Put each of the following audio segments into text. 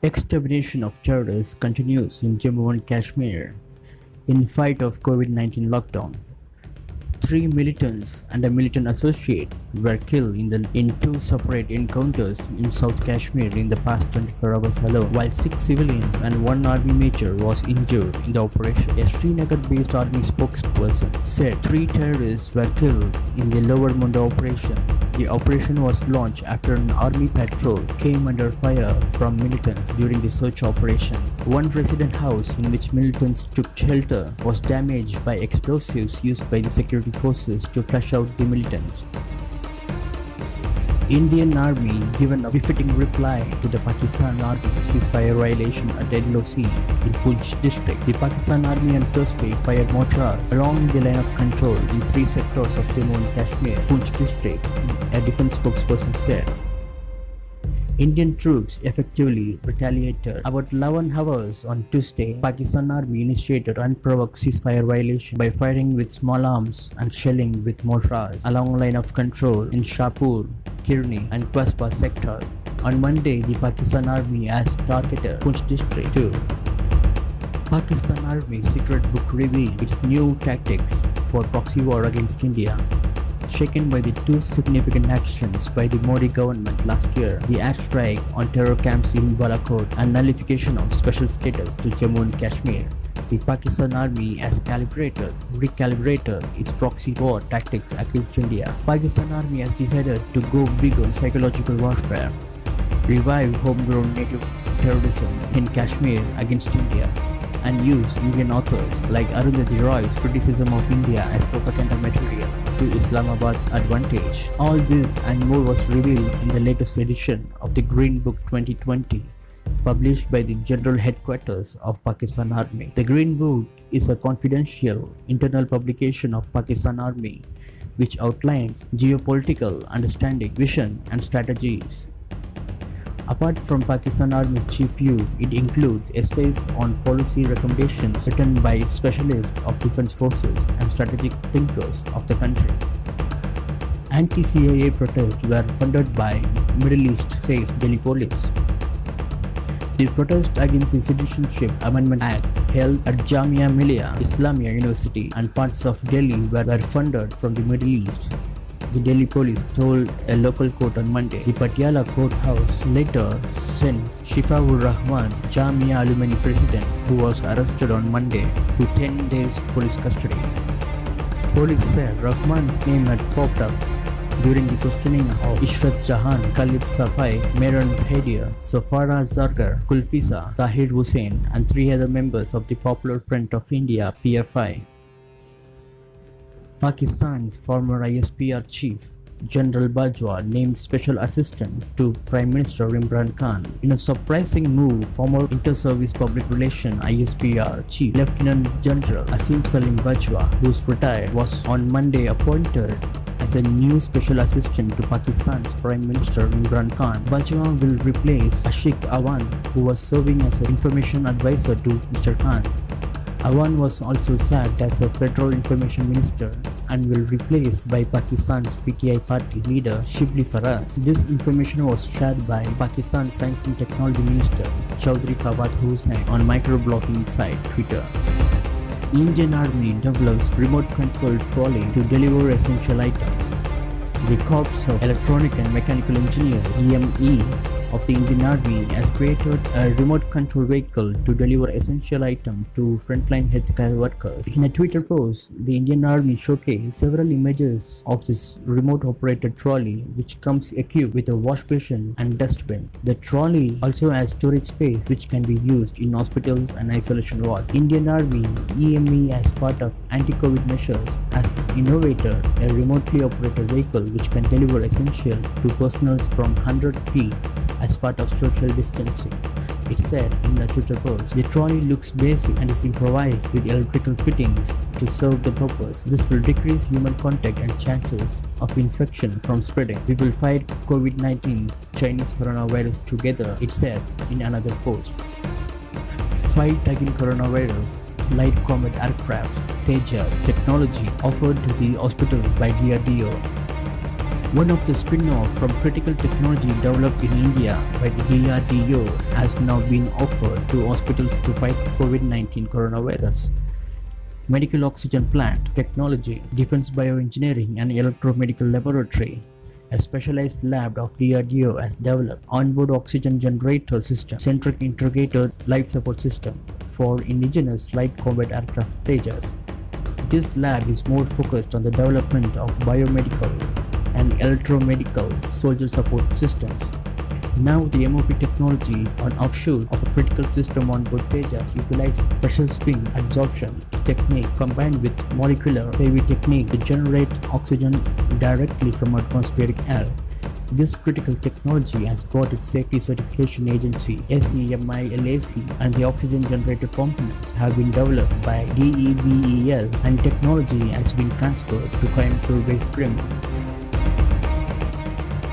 Extermination of terrorists continues in Jammu and Kashmir in fight of COVID-19 lockdown. 3 militants and a militant associate were killed in two separate encounters in South Kashmir in the past 24 hours alone, while 6 civilians and 1 army major was injured in the operation. A Srinagar-based army spokesperson said 3 terrorists were killed in the Lower Munda operation. The operation was launched after an army patrol came under fire from militants during the search operation. One resident house in which militants took shelter was damaged by explosives used by the security forces to flush out the militants. Indian Army given a befitting reply to the Pakistan Army ceasefire violation at LOC in Poonch district. The Pakistan Army on Thursday fired mortars along the line of control in 3 sectors of Jammu and Kashmir, Poonch district, a defense spokesperson said. Indian troops effectively retaliated. About 11 hours on Tuesday, Pakistan Army initiated unprovoked ceasefire violation by firing with small arms and shelling with mortars along line of control in Shahpur, Kirni and Qasba sector. On Monday, the Pakistan Army has targeted Poonch district too. Pakistan Army secret book revealed its new tactics for proxy war against India. Shaken by the 2 significant actions by the Modi government last year, the airstrike on terror camps in Balakot and nullification of special status to Jammu and Kashmir, the Pakistan Army has recalibrated its proxy war tactics against India. Pakistan Army has decided to go big on psychological warfare, revive homegrown native terrorism in Kashmir against India, and use Indian authors like Arundhati Roy's criticism of India as propaganda material to Islamabad's advantage. All this and more was revealed in the latest edition of the Green Book 2020, published by the General Headquarters of Pakistan Army. The Green Book is a confidential internal publication of Pakistan Army which outlines geopolitical understanding, vision and strategies. Apart from Pakistan Army's chief view, it includes essays on policy recommendations written by specialists of defense forces and strategic thinkers of the country. Anti-CIA protests were funded by Middle East, says Delhi police. The protest against the Citizenship Amendment Act held at Jamia Millia Islamia University and parts of Delhi were funded from the Middle East. The Delhi police told a local court on Monday. The Patiala courthouse later sent Shifaur Rahman, Jamia alumni president, who was arrested on Monday, to 10 days police custody. Police said Rahman's name had popped up during the questioning of Ishrat Jahan, Khalid Safai, Mehran Haider, Safara Zargar, Kulfisa, Tahir Hussain, and 3 other members of the Popular Front of India (PFI). Pakistan's former ISPR chief, General Bajwa, named special assistant to Prime Minister Imran Khan. In a surprising move, former Inter-Service Public Relations ISPR chief, Lieutenant General Asim Salim Bajwa, who's retired, was on Monday appointed as a new special assistant to Pakistan's Prime Minister Imran Khan. Bajwa will replace Ashik Awan, who was serving as an information advisor to Mr. Khan. Awan was also sacked as a federal information minister and will be replaced by Pakistan's PTI party leader Shibli Faraz. This information was shared by Pakistan's Science and Technology Minister Chaudhry Fawad Hussain on microblogging site Twitter. Indian Army develops remote control trolley to deliver essential items. The Corps of Electronic and Mechanical Engineers (EME) of the Indian Army has created a remote control vehicle to deliver essential items to frontline healthcare workers. In a Twitter post, the Indian Army showcased several images of this remote operated trolley, which comes equipped with a wash basin and dustbin. The trolley also has storage space which can be used in hospitals and isolation wards. Indian Army EME, as part of anti-COVID measures, has innovated a remotely operated vehicle which can deliver essential to personnel from 100 feet as part of social distancing. It said in the Twitter post. The trolley looks basic and is improvised with electrical fittings to serve the purpose. This will decrease human contact and chances of infection from spreading. We will fight COVID-19 Chinese coronavirus together, it said in another post. Fight against coronavirus. Light combat aircraft, Tejas technology offered to the hospitals by DRDO. One of the spin-off from critical technology developed in India by the DRDO has now been offered to hospitals to fight COVID-19 coronavirus. Medical oxygen plant technology, defense bioengineering and electromedical laboratory. A specialized lab of DRDO has developed onboard oxygen generator system, centric integrated life support system for indigenous light combat aircraft Tejas. This lab is more focused on the development of biomedical and electromedical soldier support systems. Now the MOP technology on offshoot of a critical system on board Tejas utilizes pressure swing absorption technique combined with molecular heavy technique to generate oxygen directly from atmospheric air. This critical technology has got its safety certification agency SEMILAC, and the oxygen generator components have been developed by DEBEL and technology has been transferred to Coimbatore-based firm.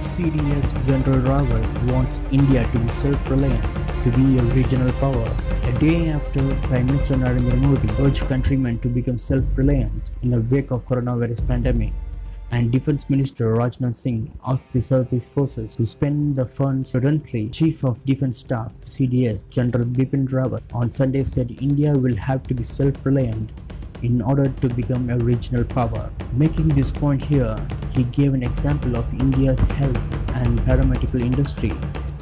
CDS General Rawat wants India to be self-reliant, to be a regional power. A day after Prime Minister Narendra Modi urged countrymen to become self-reliant in the wake of coronavirus pandemic, and Defence Minister Rajnath Singh asked the service forces to spend the funds prudently, Chief of Defence Staff CDS General Bipin Rawat on Sunday said India will have to be self-reliant in order to become a regional power. Making this point here, he gave an example of India's health and paramedical industry,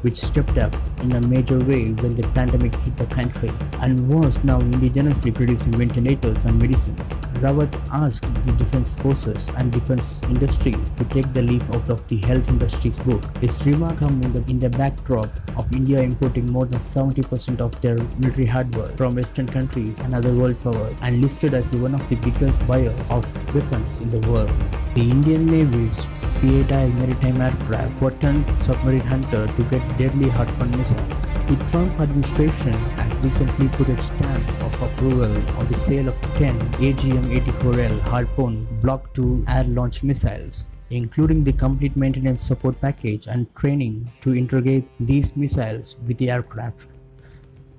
which stepped up in a major way when the pandemic hit the country and was now indigenously producing ventilators and medicines. Rawat asked the defense forces and defense industry to take the leaf out of the health industry's book. This remark comes in the backdrop of India importing more than 70% of their military hardware from Western countries and other world powers, and listed as one of the biggest buyers of weapons in the world. The Indian Navy's P-8I maritime aircraft were turned submarine hunter to get deadly Harpoon missiles. The Trump administration has recently put a stamp of approval on the sale of 10 AGM-84L Harpoon Block II air-launched missiles, including the complete maintenance support package and training to integrate these missiles with the aircraft.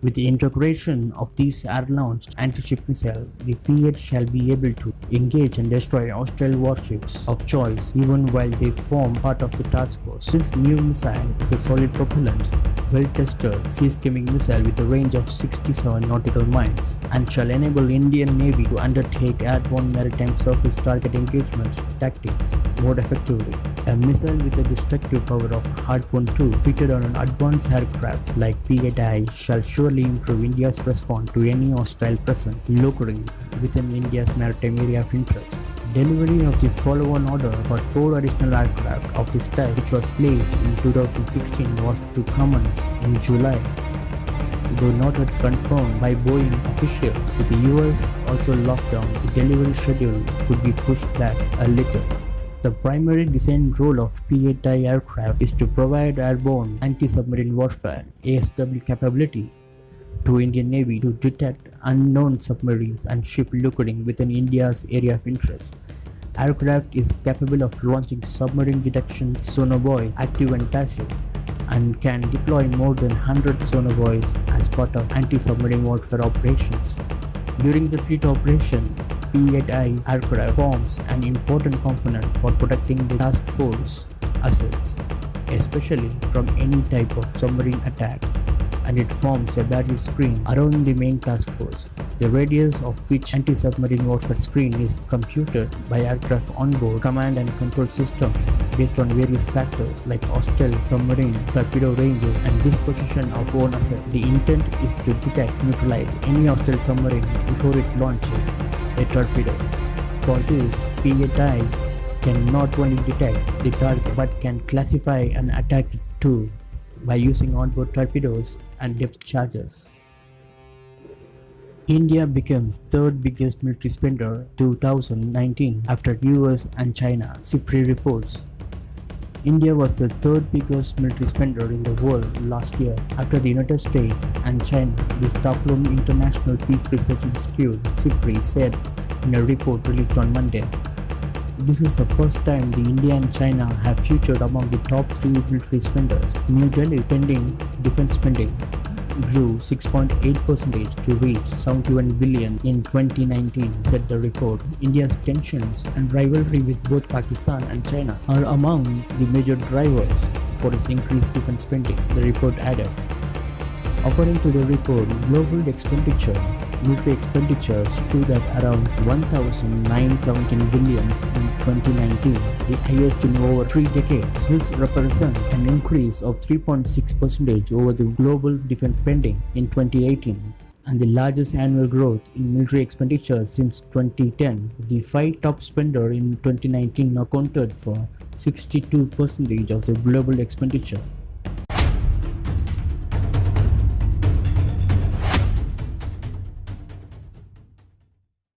With the integration of these air-launched anti-ship missiles, the P-8 shall be able to engage and destroy hostile warships of choice even while they form part of the task force. This new missile is a solid propellant, well-tested sea-skimming missile with a range of 67 nautical miles and shall enable Indian Navy to undertake airborne maritime surface target engagement tactics more effectively. A missile with a destructive power of Harpoon 2 fitted on an advanced aircraft like P-8I shall surely improve India's response to any hostile presence lurking within India's maritime area of interest. Delivery of the follow-on order for 4 additional aircraft of this type, which was placed in 2016, was to commence in July, though not yet confirmed by Boeing officials. With the US also locked down, the delivery schedule could be pushed back a little. The primary design role of P-8I aircraft is to provide airborne anti-submarine warfare ASW capability to Indian Navy to detect unknown submarines and ships lurking within India's area of interest. Aircraft is capable of launching submarine detection sonobuoy, active and passive, and can deploy more than 100 sonobuoys as part of anti-submarine warfare operations. During the fleet operation, P-8I aircraft forms an important component for protecting the task force assets, especially from any type of submarine attack, and it forms a barrier screen around the main task force, the radius of which anti-submarine warfare screen is computed by aircraft onboard command and control system based on various factors like hostile submarine torpedo ranges and disposition of own asset. The intent is to detect, neutralize any hostile submarine before it launches a torpedo. For this, P-8I can not only detect the target but can classify and attack it too by using onboard torpedoes and depth charges. India becomes third biggest military spender 2019 after US and China, CIPRI reports. India was the third biggest military spender in the world last year after the United States and China, the Stockholm International Peace Research Institute (CIPRI) said in a report released on Monday. This is the first time the India and China have featured among the top 3 military spenders. New Delhi pending defense spending grew 6.8% to reach 71 billion in 2019, said the report. India's tensions and rivalry with both Pakistan and China are among the major drivers for its increased defense spending, the report added. According to the report, military expenditure stood at around 1,917 billion in 2019, the highest in over 3 decades. This represents an increase of 3.6% over the global defense spending in 2018 and the largest annual growth in military expenditure since 2010. The 5 top spenders in 2019 accounted for 62% of the global expenditure.